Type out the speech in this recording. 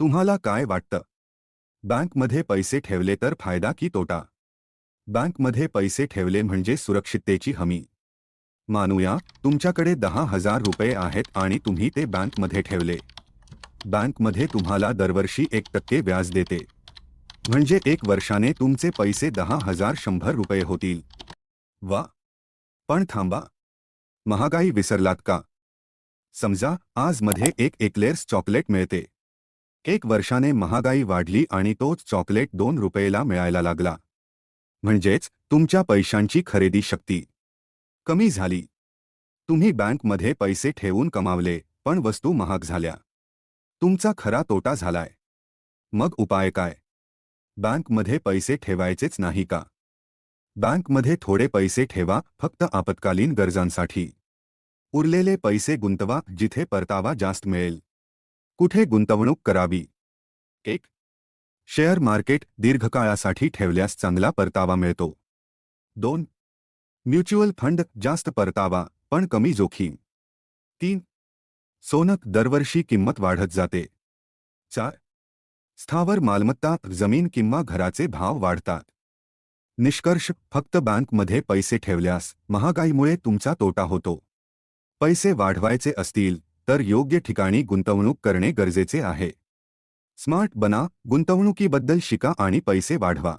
तुम्हाला काय वाटतं? बँकमध्ये पैसे ठेवले तर फायदा की तोटा? बँकमध्ये पैसे ठेवले म्हणजे सुरक्षिततेची हमी. मानूया तुमच्याकडे 10,000 रुपये आहेत आणि तुम्ही ते बँकमध्ये ठेवले. बँकमध्ये तुम्हाला दरवर्षी 1% व्याज देते. म्हणजे 1 वर्षाने तुमचे पैसे 10,000 100 रुपये होतील. वा. पण थांबा. महागाई विसरलात का? समजा आज मध्ये एक एक्लेअर्स चॉकलेट मिळते. 1 वर्षाने महागाई वाढली आणि तोच चॉकलेट 2 रुपयेला मिळायला लागला. म्हणजेच तुमच्या पैशांची खरेदी शक्ती कमी झाली. तुम्ही बँकमध्ये पैसे ठेवून कमावले, पण वस्तू महाग झाल्या. तुमचा खरा तोटा झालाय. मग उपाय काय? बँकमध्ये पैसे ठेवायचेच नाही का? बँकमध्ये थोडे पैसे ठेवा, फक्त आपत्कालीन गरजांसाठी. उरलेले पैसे गुंतवा जिथे परतावा जास्त मिळेल. कुठे गुंतवणूक करावी? 1. शेअर मार्केट दीर्घकाळासाठी ठेवल्यास चांगला परतावा मिळतो. 2. म्युच्युअल फंड जास्त परतावा पण कमी जोखीम. 3. सोनं दरवर्षी किंमत वाढत जाते. 4. स्थावर मालमत्ता जमीन किंवा घराचे भाव वाढतात. निष्कर्ष फक्त बँकमध्ये पैसे ठेवल्यास महागाईमुळे तुमचा तोटा होतो. पैसे वाढवायचे असतील तर योग्य ठिकाणी गुंतवणूक करणे गरजेचे आहे. स्मार्ट बना, गुंतवणुकीबद्दल शिका आणि पैसे वाढवा.